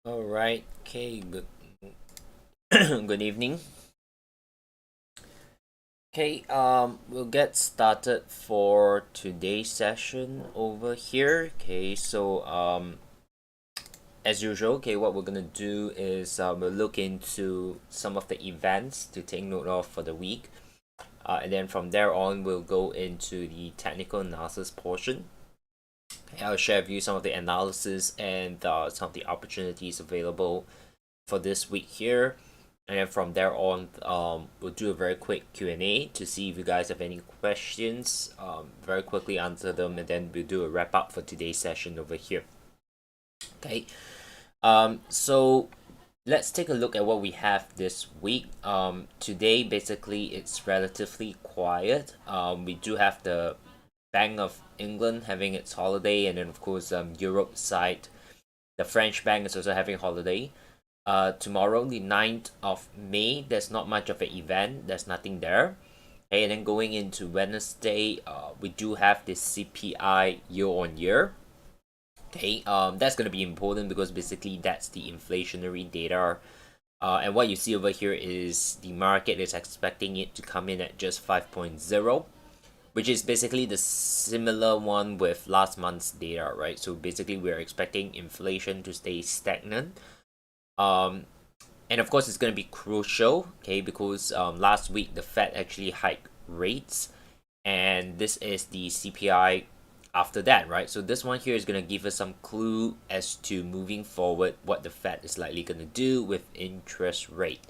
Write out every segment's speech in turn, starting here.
All right. Okay. Good. Good evening. Okay. We'll get started for today's session over here. Okay. As usual, okay, what we're gonna do is we'll look into some of the events to take note of for the week, and then from there on, we'll go into the technical analysis portion. Okay, I'll share with you some of the analysis and some of the opportunities available for this week here, and then from there on we'll do a very quick Q&A to see if you guys have any questions, very quickly answer them, and then we'll do a wrap up for today's session over here. Okay, so let's take a look at what we have this week. Today basically it's relatively quiet. We do have the Bank of England having its holiday, and then of course Europe side, the French bank is also having holiday. Tomorrow, the 9th of May, there's not much of an event. There's nothing there. Okay, and then going into Wednesday, we do have this CPI year on year. Okay, that's going to be important because basically that's the inflationary data. And what you see over here is the market is expecting it to come in at just 5.0, which is basically the similar one with last month's data, right? So basically, we're expecting inflation to stay stagnant. Um, and of course, it's going to be crucial, okay, because last week the Fed actually hiked rates, and this is the CPI after that, right? So this one here is going to give us some clue as to moving forward what the Fed is likely going to do with interest rate.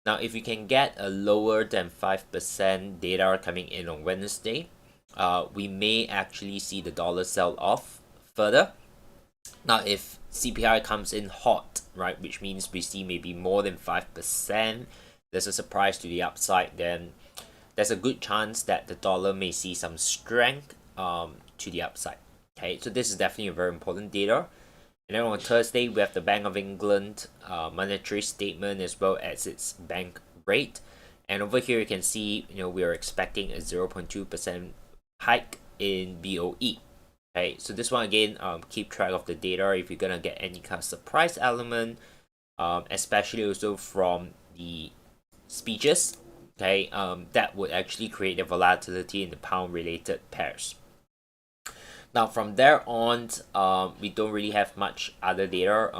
Now, if you can get a lower than 5% data coming in on Wednesday, we may actually see the dollar sell off further. Now, if CPI comes in hot, right, which means we see maybe more than 5%, there's a surprise to the upside, then there's a good chance that the dollar may see some strength to the upside. Okay, so this is definitely a very important data. And then on Thursday, we have the Bank of England monetary statement as well as its bank rate. And over here, you can see, we are expecting a 0.2% hike in BOE. Okay, so this one again, keep track of the data if you're gonna get any kind of surprise element, especially also from the speeches. Okay, that would actually create a volatility in the pound related pairs. Now from there on, we don't really have much other data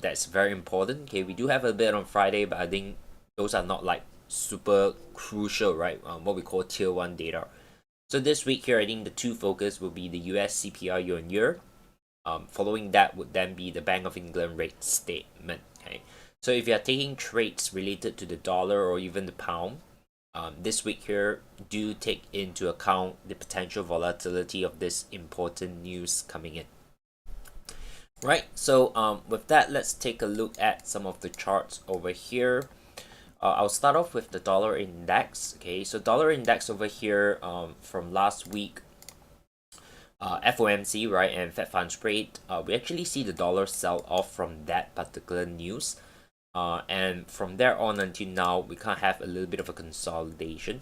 that's very important. Okay, we do have a bit on Friday, but I think those are not like super crucial, right? What we call tier one data. So this week here, I think the two focus will be the US CPI year on year. Following that would then be the Bank of England rate statement. Okay, so if you are taking trades related to the dollar or even the pound, this week here, do take into account the potential volatility of this important news coming in. Right, so with that, let's take a look at some of the charts over here. I'll start off with the dollar index. Okay, so dollar index over here from last week, FOMC, right, and Fed funds rate, we actually see the dollar sell off from that particular news. And from there on until now, we kind of have a little bit of a consolidation.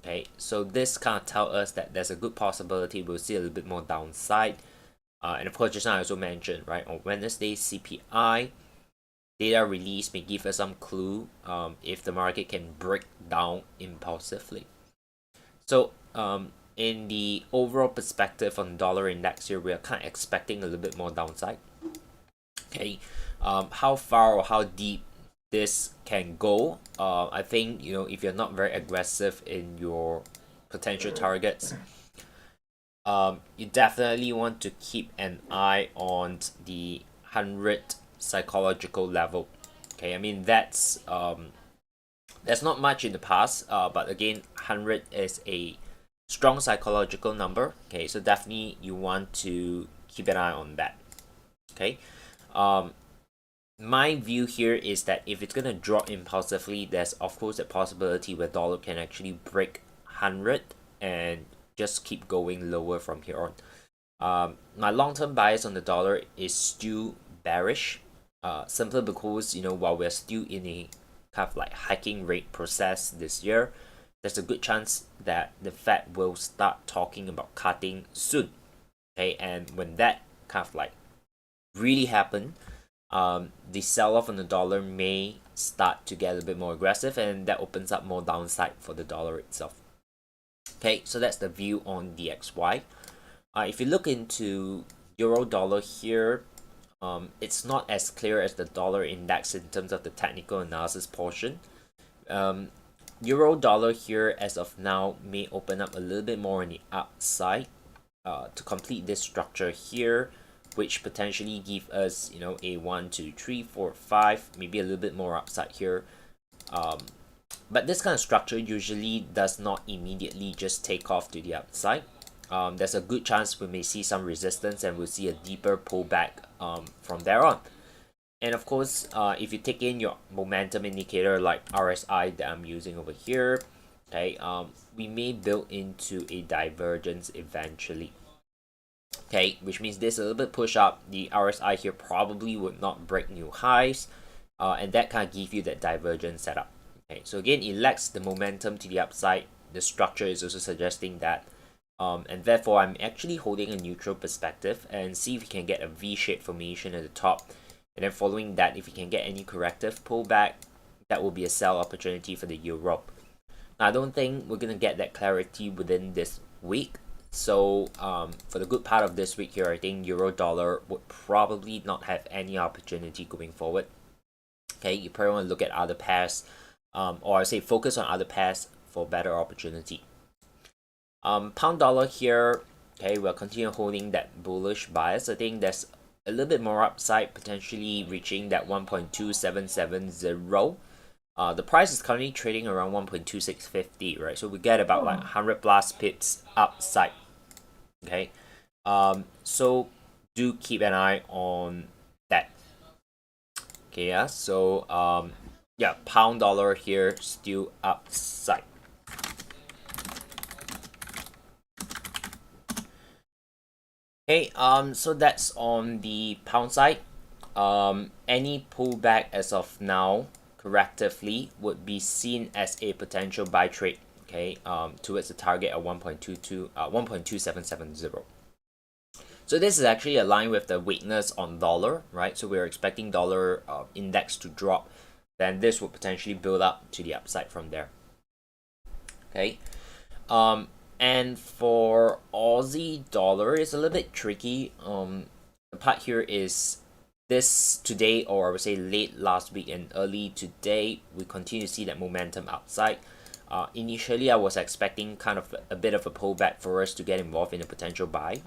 Okay, so this kind of tells us that there's a good possibility we'll see a little bit more downside. And of course, just now I also mentioned, right, on Wednesday, CPI data release may give us some clue if the market can break down impulsively. So in the overall perspective on dollar index here, we are kind of expecting a little bit more downside. Okay, how far or how deep this can go, I think, if you're not very aggressive in your potential targets, you definitely want to keep an eye on the 100 psychological level. Okay, I mean that's not much in the past, but again, 100 is a strong psychological number. Okay, so definitely you want to keep an eye on that. Okay, my view here is that if it's gonna drop impulsively, there's of course a possibility where dollar can actually break 100 and just keep going lower from here on. My long-term bias on the dollar is still bearish, simply because while we're still in a kind of like hiking rate process this year, there's a good chance that the Fed will start talking about cutting soon. Okay, and when that kind of like really happen, the sell-off on the dollar may start to get a bit more aggressive, and that opens up more downside for the dollar itself. Okay, so that's the view on DXY. If you look into euro dollar here, it's not as clear as the dollar index in terms of the technical analysis portion. Euro dollar here as of now may open up a little bit more on the upside to complete this structure here, which potentially give us, you know, a 1 2 3 4 5, maybe a little bit more upside here. But this kind of structure usually does not immediately just take off to the upside. There's a good chance we may see some resistance and we'll see a deeper pullback from there on. And of course, if you take in your momentum indicator like RSI that I'm using over here, okay, we may build into a divergence eventually. Okay, which means this a little bit push up. The RSI here probably would not break new highs, and that kind of give you that divergence setup. Okay, so again, it lacks the momentum to the upside. The structure is also suggesting that. And therefore, I'm actually holding a neutral perspective and see if we can get a V-shaped formation at the top. And then following that, if we can get any corrective pullback, that will be a sell opportunity for the euro. Now, I don't think we're going to get that clarity within this week. So for the good part of this week here, I think euro dollar would probably not have any opportunity going forward. Okay, you probably want to look at other pairs, or I say focus on other pairs for better opportunity. Pound dollar here, okay, we'll continue holding that bullish bias. I think there's a little bit more upside, potentially reaching that 1.2770. The price is currently trading around 1.2650, right? So we get about like 100 plus pips upside. Okay, so do keep an eye on that. Okay, yeah. So yeah, pound dollar here still upside. Okay, so that's on the pound side. Any pullback as of now, correctively, would be seen as a potential buy trade, okay, towards the target of 1.2770. So this is actually aligned with the weakness on dollar, right? So we're expecting dollar index to drop, then this would potentially build up to the upside from there. Okay, and for Aussie dollar, it's a little bit tricky. The part here is this today, or I would say late last week and early today, we continue to see that momentum outside. Initially, I was expecting kind of a bit of a pullback for us to get involved in a potential buy.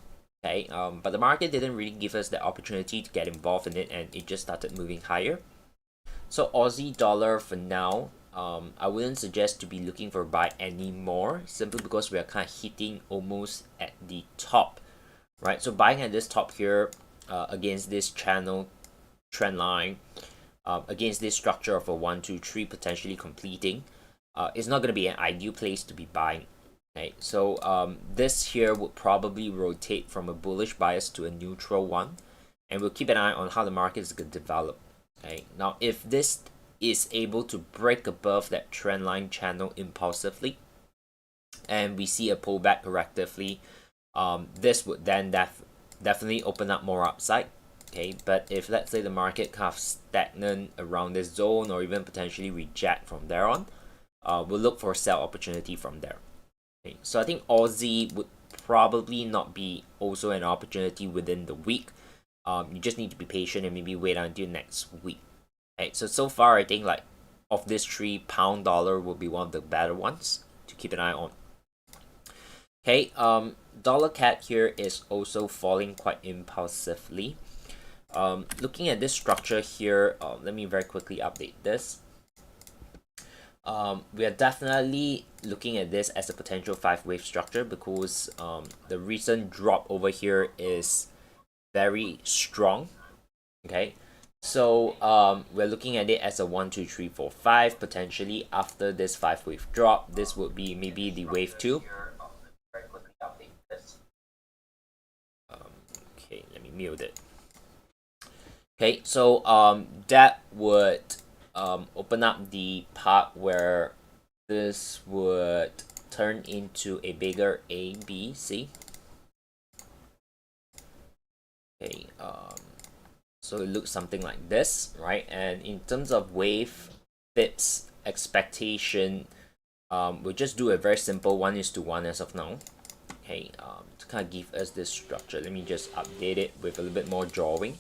Okay, but the market didn't really give us the opportunity to get involved in it, and it just started moving higher. So Aussie dollar for now, I wouldn't suggest to be looking for a buy anymore, simply because we are kind of hitting almost at the top, right? So buying at this top here, against this channel trend line, against this structure of a 1 2 3 potentially completing, is not going to be an ideal place to be buying. Okay, so this here would probably rotate from a bullish bias to a neutral one, and we'll keep an eye on how the market is going to develop. Okay, now if this is able to break above that trend line channel impulsively, and we see a pullback correctively, this would then definitely open up more upside. Okay, but if let's say the market kind of stagnant around this zone, or even potentially reject from there on, we'll look for a sell opportunity from there. Okay, so I think Aussie would probably not be also an opportunity within the week. You just need to be patient and maybe wait until next week. Okay, so far I think like of this three, pound dollar will be one of the better ones to keep an eye on. Okay, dollar CAD here is also falling quite impulsively. Looking at this structure here, let me very quickly update this. We are definitely looking at this as a potential 5-wave structure, because the recent drop over here is very strong. Okay, so we're looking at it as a 1 2 3 4 5. Potentially after this 5-wave drop, this would be maybe the wave 2. Okay, let me mute it. Okay, so that would open up the part where this would turn into a bigger A, B, C. Okay, So it looks something like this, right? And in terms of wave pips expectation, we'll just do a very simple 1:1 as of now. Okay, to kind of give us this structure, let me just update it with a little bit more drawing.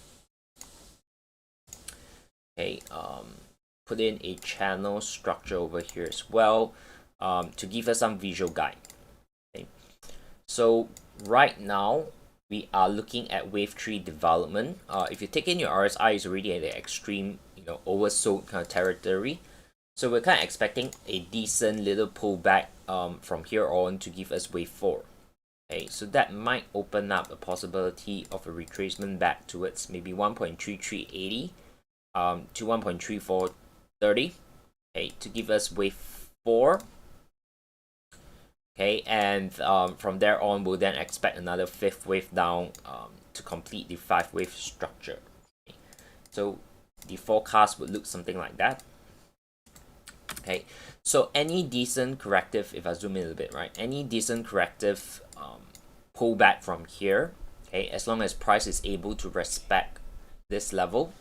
Okay, put in a channel structure over here as well, to give us some visual guide. Okay, so right now we are looking at wave 3 development. If you take in your RSI, is already at the extreme, oversold kind of territory. So we're kind of expecting a decent little pullback from here on to give us wave 4. Okay, so that might open up a possibility of a retracement back towards maybe 1.3380 to 1.3430, okay, to give us wave 4. Okay, and from there on, we'll then expect another 5th wave down to complete the 5-wave structure. Okay. So the forecast would look something like that. Okay, so any decent corrective, if I zoom in a little bit, right, any decent corrective pullback from here, okay, as long as price is able to respect this level,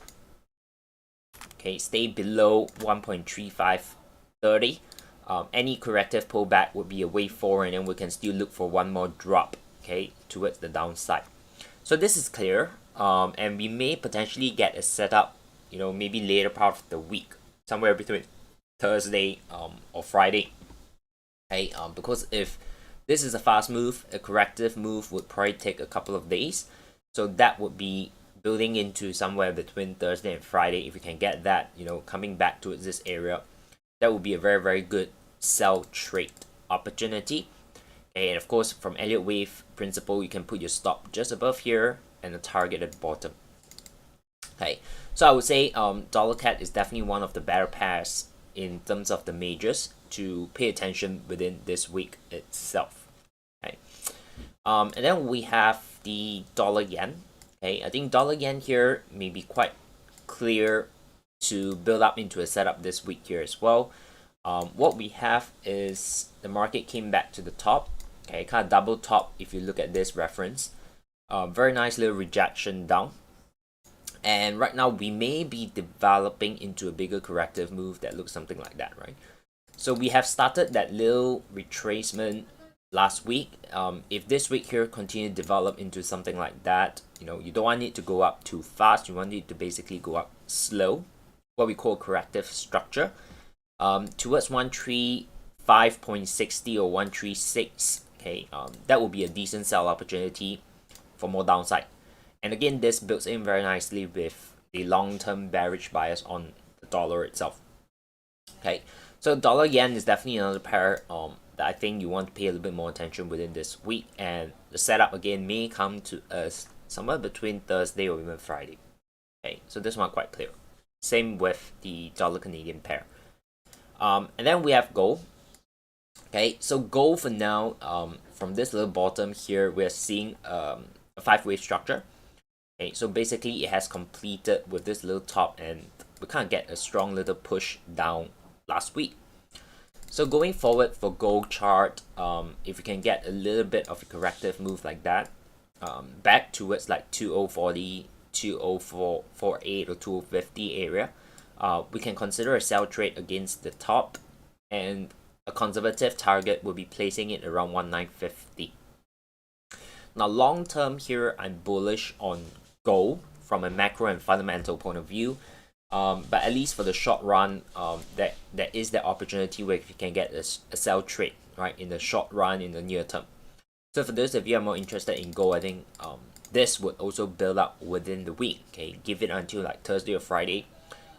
okay, stay below 1.3530, any corrective pullback would be a wave 4, and then we can still look for one more drop, okay, towards the downside. So this is clear, and we may potentially get a setup, maybe later part of the week, somewhere between Thursday or Friday. Okay, because if this is a fast move, a corrective move would probably take a couple of days. So that would be building into somewhere between Thursday and Friday. If you can get that, coming back towards this area, that would be a very, very good sell trade opportunity. And of course, from Elliott Wave principle, you can put your stop just above here and the target at the bottom. Okay, so I would say dollar CAD is definitely one of the better pairs in terms of the majors to pay attention within this week itself. Okay, and then we have the dollar yen. Okay, I think dollar yen here may be quite clear to build up into a setup this week here as well. What we have is the market came back to the top. Okay, kind of double top if you look at this reference. Very nice little rejection down. And right now we may be developing into a bigger corrective move that looks something like that, right? So we have started that little retracement last week. If this week here continue to develop into something like that, you don't want it to go up too fast. You want it to basically go up slow, what we call corrective structure, towards 135.60 or 136. Okay, that will be a decent sell opportunity for more downside. And again, this builds in very nicely with the long-term bearish bias on the dollar itself. Okay, so dollar yen is definitely another pair that I think you want to pay a little bit more attention within this week. And the setup again may come to us somewhere between Thursday or even Friday. Okay, so this one quite clear. Same with the dollar Canadian pair. And then we have gold. Okay, so gold for now, from this little bottom here, we're seeing a 5-wave structure. Okay, so basically it has completed with this little top, and we can't get a strong little push down last week. So going forward for gold chart, if we can get a little bit of a corrective move like that, back towards like 2040, 2048 or 2050 area, we can consider a sell trade against the top, and a conservative target will be placing it around 1950. Now long term here, I'm bullish on gold from a macro and fundamental point of view, but at least for the short run, that is the opportunity where you can get a sell trade, right, in the short run, in the near term. So for those of you who are more interested in gold, I think this would also build up within the week. Okay, give it until like Thursday or Friday.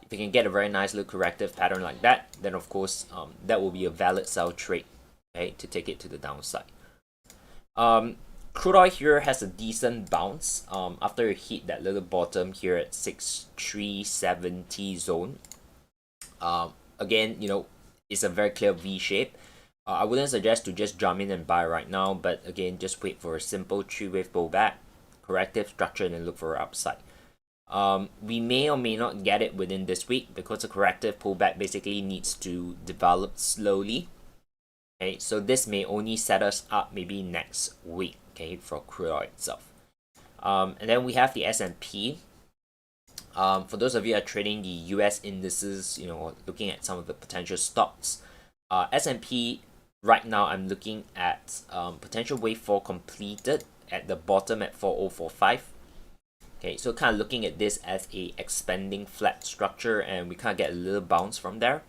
If you can get a very nice little corrective pattern like that, then of course that will be a valid sell trade, okay, to take it to the downside. Crude oil here has a decent bounce after it hit that little bottom here at 6370 zone. Again, it's a very clear V shape. I wouldn't suggest to just jump in and buy right now, but again, just wait for a simple 3-wave pullback, corrective structure, and then look for an upside. We may or may not get it within this week because a corrective pullback basically needs to develop slowly. Okay, so this may only set us up maybe next week, okay, for crude oil itself. And then we have the S&P. For those of you who are trading the US indices, looking at some of the potential stocks, S&P right now I'm looking at potential wave 4 completed at the bottom at 4045. Okay, so kind of looking at this as a expanding flat structure, and we kind of get a little bounce from there.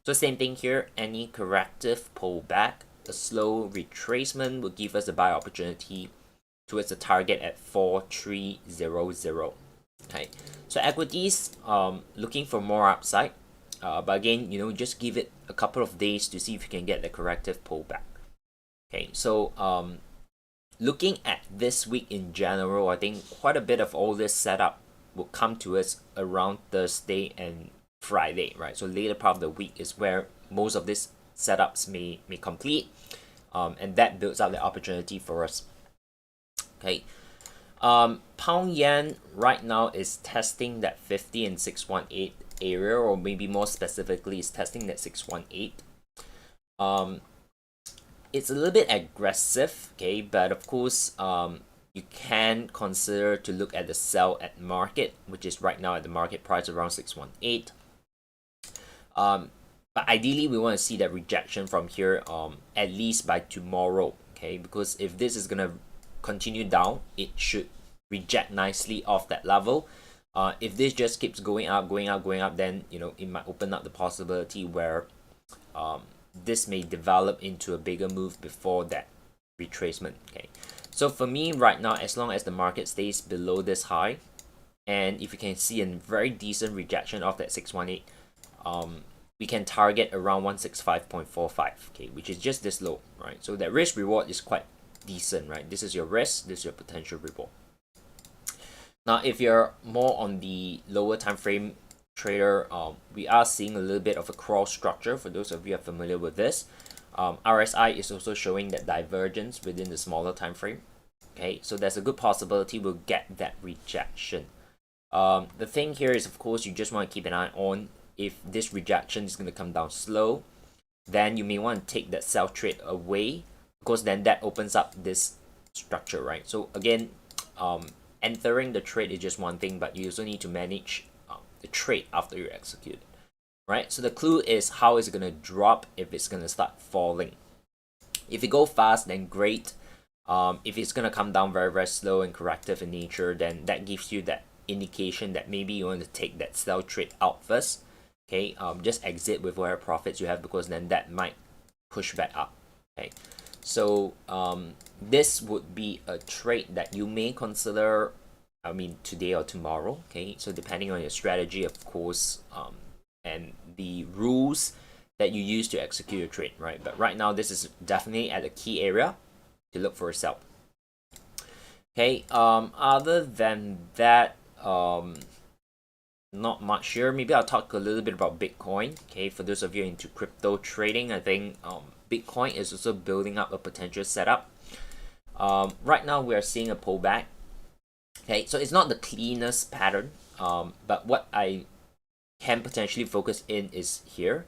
So same thing here, any corrective pullback, a slow retracement will give us a buy opportunity towards the target at 4300. Okay, so equities, looking for more upside, but again, just give it a couple of days to see if you can get the corrective pullback. Okay, so looking at this week in general, I think quite a bit of all this setup will come to us around Thursday and Friday, right? So later part of the week is where most of these setups may complete, and that builds up the opportunity for us. Okay, pound yen right now is testing that 50 and 618 area, or maybe more specifically is testing that 618. It's a little bit aggressive, okay, but of course you can consider to look at the sell at market, which is right now at the market price around 618. But ideally we want to see that rejection from here at least by tomorrow, okay, because if this is gonna continue down, it should reject nicely off that level. If this just keeps going up, then it might open up the possibility where this may develop into a bigger move before that retracement. Okay, so for me right now, as long as the market stays below this high, and if you can see a very decent rejection of that 618, we can target around 165.45, okay, which is just this low, right? So that risk reward is quite decent, right? This is your risk, this is your potential reward. Now if you're more on the lower time frame trader, we are seeing a little bit of a crawl structure. For those of you who are familiar with this, RSI is also showing that divergence within the smaller time frame. Okay, so there's a good possibility we'll get that rejection. The thing here is, of course, you just want to keep an eye on if this rejection is going to come down slow, then you may want to take that sell trade away, because then that opens up this structure, right? So again, entering the trade is just one thing, but you also need to manage the trade after you execute it, right? So the clue is how is it going to drop if it's going to start falling. If it go fast, then great. If it's going to come down very, very slow and corrective in nature, then that gives you that indication that maybe you want to take that sell trade out first. Okay, just exit with whatever profits you have, because then that might push back up. Okay, so this would be a trade that you may consider, I mean, today or tomorrow. Okay, so depending on your strategy, of course, and the rules that you use to execute your trade, right? But right now, this is definitely at a key area to look for a sell. Okay, other than that, not much here. Maybe I'll talk a little bit about Bitcoin. Okay, for those of you into crypto trading, I think Bitcoin is also building up a potential setup. Right now we are seeing a pullback. Okay, so it's not the cleanest pattern, but what I can potentially focus in is here.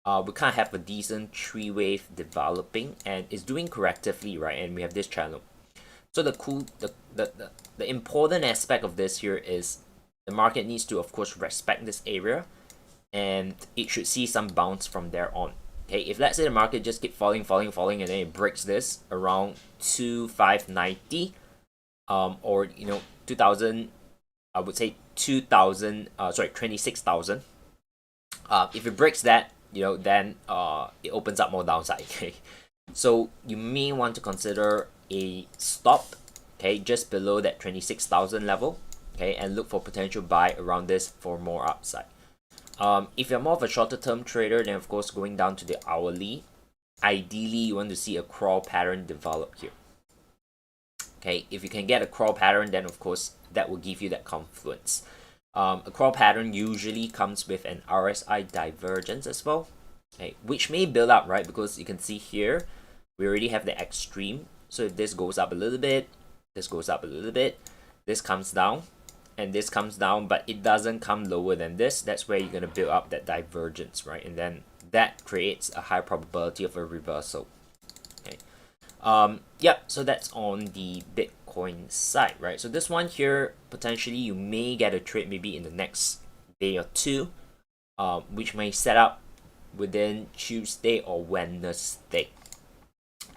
We kind of have a decent tree wave developing, and it's doing correctively, right? And we have this channel. So the important aspect of this here is the market needs to, of course, respect this area, and it should see some bounce from there on. Okay, if let's say the market just keep falling, and then it breaks this around 2590, or 2000, I would say 26,000. If it breaks that, then it opens up more downside. Okay, so you may want to consider a stop, okay, just below that 26,000 level. Okay, and look for potential buy around this for more upside. If you're more of a shorter term trader, then of course going down to the hourly, ideally you want to see a crawl pattern develop here. Okay, if you can get a crawl pattern, then of course that will give you that confluence. A crawl pattern usually comes with an RSI divergence as well, okay, which may build up, right? Because you can see here we already have the extreme. So if this goes up a little bit, this goes up a little bit, this comes down, and this comes down, but it doesn't come lower than this, that's where you're going to build up that divergence, right? And then that creates a high probability of a reversal. Okay, so that's on the Bitcoin. coincide, right? So this one here, potentially you may get a trade maybe in the next day or two, which may set up within Tuesday or Wednesday.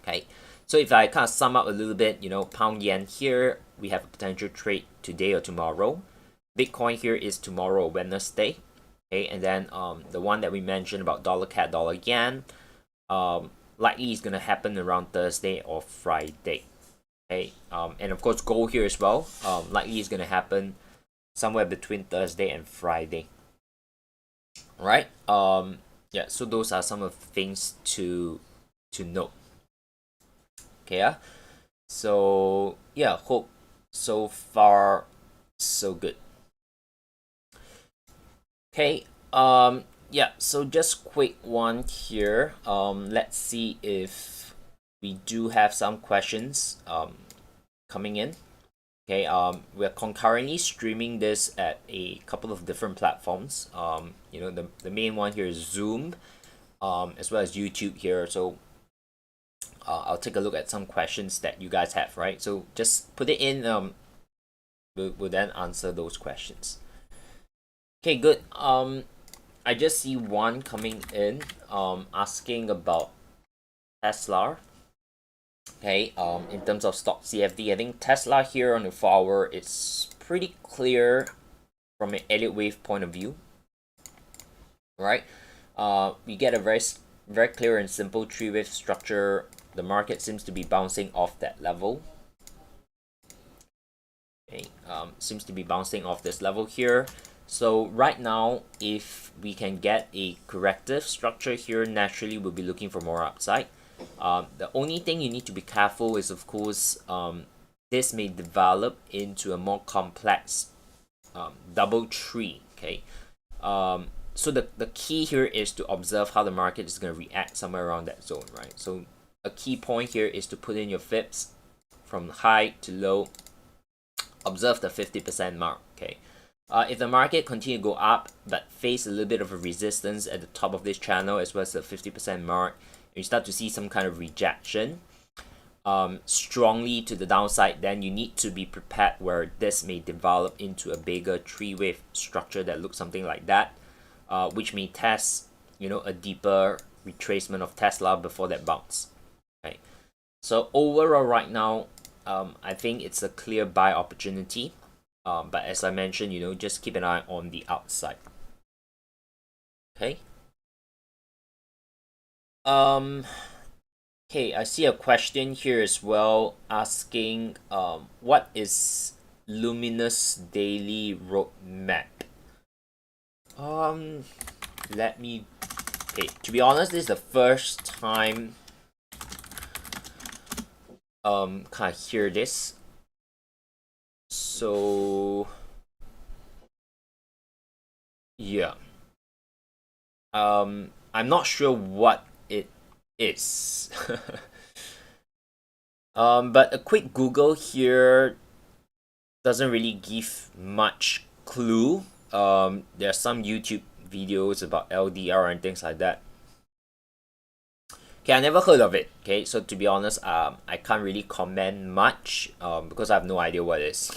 Okay, so if I kind of sum up a little bit, pound yen here, we have a potential trade today or tomorrow. Bitcoin here is tomorrow or Wednesday. Okay, and then the one that we mentioned about dollar CAD, dollar yen, likely is gonna happen around Thursday or Friday. Okay, and of course gold here as well, likely is gonna happen somewhere between Thursday and Friday. Right? Yeah, so those are some of the things to note. Okay, so yeah, hope so far so good. Okay, yeah, so just quick one here. Let's see if we do have some questions coming in. Okay, we're concurrently streaming this at a couple of different platforms. The main one here is Zoom, as well as YouTube here. So I'll take a look at some questions that you guys have, right? So just put it in. We'll then answer those questions. Okay, good. I just see one coming in, asking about Tesla. Okay, in terms of stock CFD, I think Tesla here on the 4-hour, it's pretty clear from an Elliott Wave point of view, right? We get a very clear and simple 3-wave structure. The market seems to be bouncing off that level. Okay, seems to be bouncing off this level here. So right now, if we can get a corrective structure here, naturally we'll be looking for more upside. The only thing you need to be careful is, of course, this may develop into a more complex double tree. Okay, so the key here is to observe how the market is going to react somewhere around that zone, right? So a key point here is to put in your fips from high to low. Observe the 50% mark. Okay. If the market continue to go up but face a little bit of a resistance at the top of this channel as well as the 50% mark, you start to see some kind of rejection strongly to the downside, then you need to be prepared where this may develop into a bigger 3-wave structure that looks something like that, which may test a deeper retracement of Tesla before that bounce. Okay, so overall right now, I think it's a clear buy opportunity. But as I mentioned, just keep an eye on the outside. Okay. Okay, I see a question here as well asking, what is Luminous Daily Roadmap? Let me. Okay, to be honest, this is the first time kind of hear this. So yeah, I'm not sure what it is. But a quick Google here doesn't really give much clue. There are some YouTube videos about LDR and things like that. Okay, I never heard of it. Okay, so to be honest, I can't really comment much because I have no idea what it is.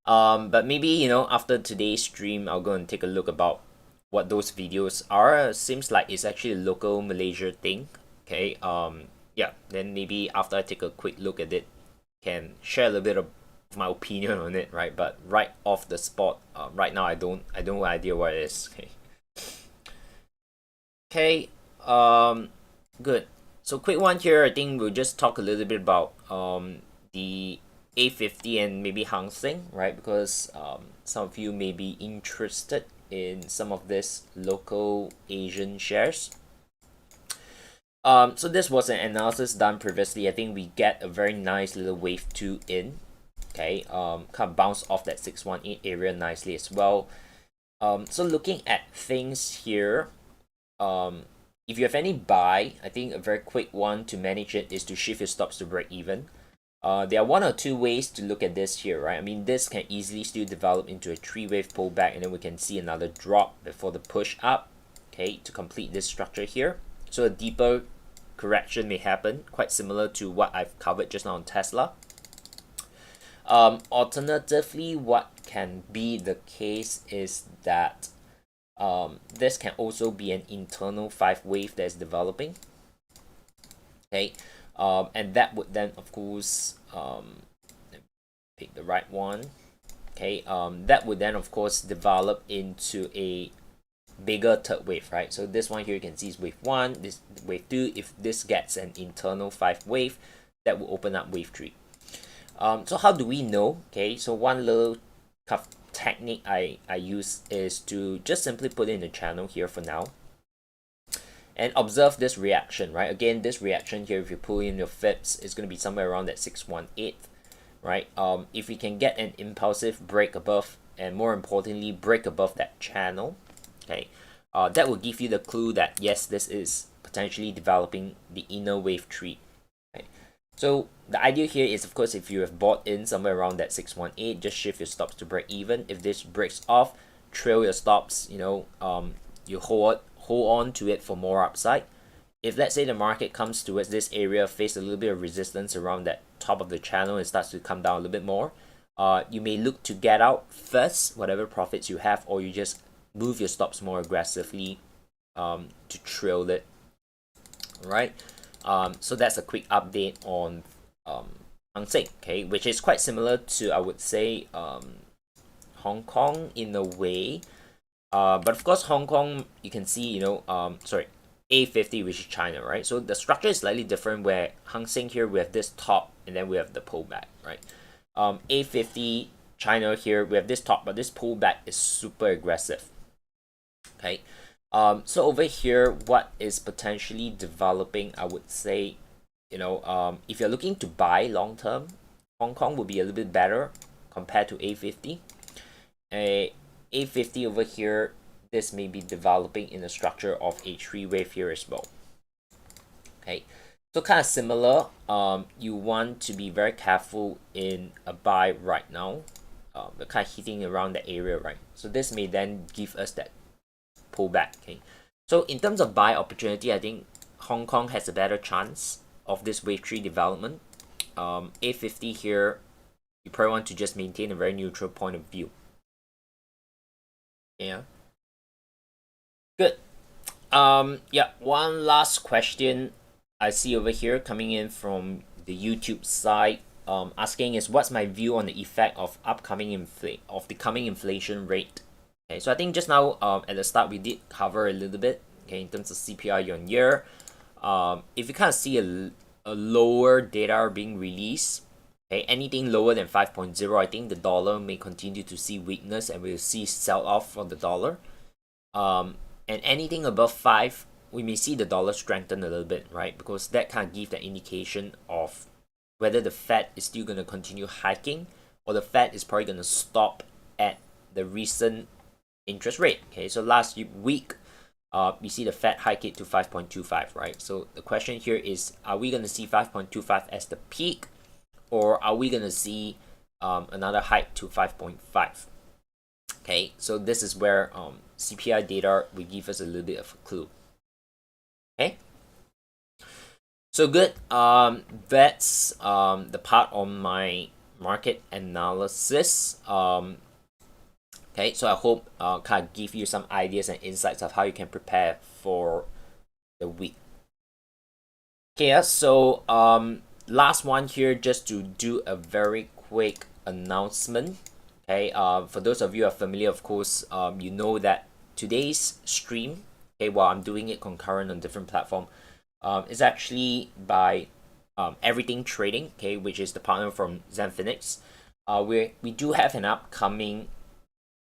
But maybe after today's stream, I'll go and take a look about what those videos are. Seems like it's actually a local Malaysia thing. Okay, yeah. Then maybe after I take a quick look at it, can share a little bit of my opinion on it, right? But right off the spot, right now I don't have idea what it is. Okay. Okay. Good. So quick one here. I think we'll just talk a little bit about the A50 and maybe Hang Seng, right? Because some of you may be interested in some of this local Asian shares. So this was an analysis done previously. I think we get a very nice little wave 2 in. Okay. Kind of bounce off that 618 area nicely as well. So looking at things here, if you have any buy, I think a very quick one to manage it is to shift your stops to break even. There are one or two ways to look at this here, right? I mean, this can easily still develop into a 3-wave pullback, and then we can see another drop before the push up, okay, to complete this structure here. So a deeper correction may happen, quite similar to what I've covered just now on Tesla. Alternatively, what can be the case is that this can also be an internal 5 wave that's developing. Okay, and that would then of course let me pick the right one. Okay, that would then of course develop into a bigger third wave, right? So this one here you can see is wave 1, this wave 2. If this gets an internal 5 wave, that will open up wave 3. So how do we know? Okay, so one little technique I use is to just simply put in the channel here for now and observe this reaction, right? Again, this reaction here, if you pull in your fips, is going to be somewhere around that 618, right? If we can get an impulsive break above, and more importantly, break above that channel, okay, that will give you the clue that yes, this is potentially developing the inner wave 3. Okay? So the idea here is, of course, if you have bought in somewhere around that 618, just shift your stops to break even. If this breaks off, trail your stops, you know, you hold on to it for more upside. If let's say the market comes towards this area, face a little bit of resistance around that top of the channel and starts to come down a little bit more, you may look to get out first, whatever profits you have, or you just move your stops more aggressively to trail it. Right? So that's a quick update on Hang Seng, okay, which is quite similar to, I would say, Hong Kong in a way. But of course, Hong Kong, you can see, you know, sorry, A50, which is China, right? So the structure is slightly different, where Hang Seng here, we have this top, and then we have the pullback, right? A50, China here, we have this top, but this pullback is super aggressive, okay? So over here, what is potentially developing, I would say, you know, if you're looking to buy long term, Hong Kong will be a little bit better compared to A50. A50 over here, this may be developing in the structure of a 3 wave here as well. Okay, so kind of similar. You want to be very careful in a buy right now. We're kind of hitting around the area, right? So this may then give us that pullback. Okay, so in terms of buy opportunity, I think Hong Kong has a better chance of this wave 3 development. A50 here, you probably want to just maintain a very neutral point of view. Yeah. Good. Yeah, one last question I see over here coming in from the YouTube side, asking is, what's my view on the effect of the coming inflation rate? Okay, so I think just now at the start we did cover a little bit, okay, in terms of CPI year on year. If you kind of see a lower data being released, okay, anything lower than 5.0, I think the dollar may continue to see weakness and we'll see sell-off for the dollar. And anything above 5, we may see the dollar strengthen a little bit, right? Because that kind of gives the indication of whether the Fed is still going to continue hiking, or the Fed is probably going to stop at the recent interest rate. Okay, so last week, we see the Fed hike it to 5.25, right? So the question here is, are we going to see 5.25 as the peak, or are we going to see another hike to 5.5? Okay, so this is where CPI data will give us a little bit of a clue. Okay, so good. That's the part on my market analysis. Okay, so I hope kind of give you some ideas and insights of how you can prepare for the week. Okay, so last one here, just to do a very quick announcement. Okay, for those of you who are familiar, of course, you know that today's stream, okay, while I'm doing it concurrent on different platform, is actually by Everything Trading, okay, which is the partner from Zenfinix. We do have an upcoming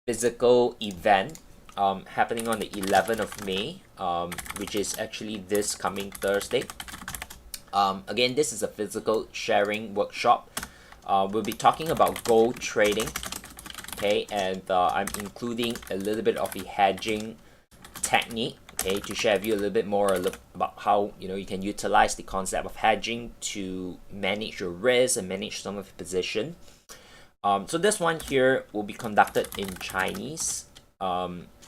physical event happening on the 11th of May, which is actually this coming Thursday. Again, this is a physical sharing workshop. We'll be talking about gold trading, okay, and I'm including a little bit of the hedging technique, okay, to share with you a little bit more about how, you know, you can utilize the concept of hedging to manage your risk and manage some of your position. So this one here will be conducted in Chinese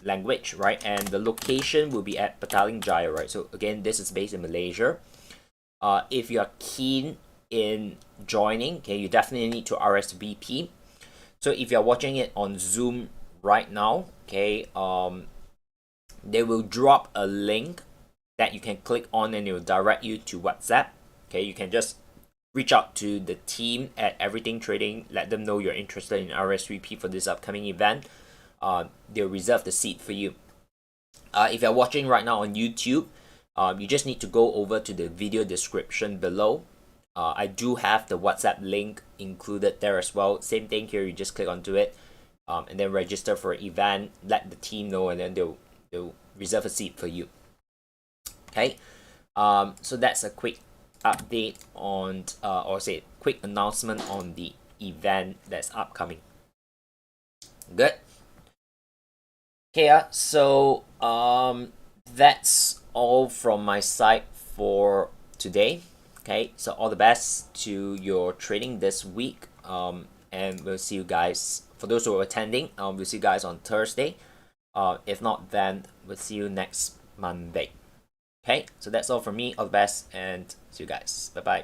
language, right? And the location will be at Petaling Jaya, right? So again, this is based in Malaysia. If you are keen in joining, okay, you definitely need to RSVP. So if you're watching it on Zoom right now, okay, they will drop a link that you can click on and it will direct you to WhatsApp. Okay, you can just reach out to the team at Everything Trading, let them know you're interested in RSVP for this upcoming event. They'll reserve the seat for you. If you're watching right now on YouTube, you just need to go over to the video description below. I do have the WhatsApp link included there as well. Same thing here, you just click onto it, and then register for an event, let the team know, and then they'll reserve a seat for you. Okay, so that's a quick update on, or say quick announcement on the event that's upcoming. Good. Okay, so that's all from my side for today. Okay, so all the best to your trading this week. And we'll see you guys. For those who are attending, we'll see you guys on Thursday. If not, then we'll see you next Monday. Okay, so that's all from me. All the best, and see you guys. Bye bye.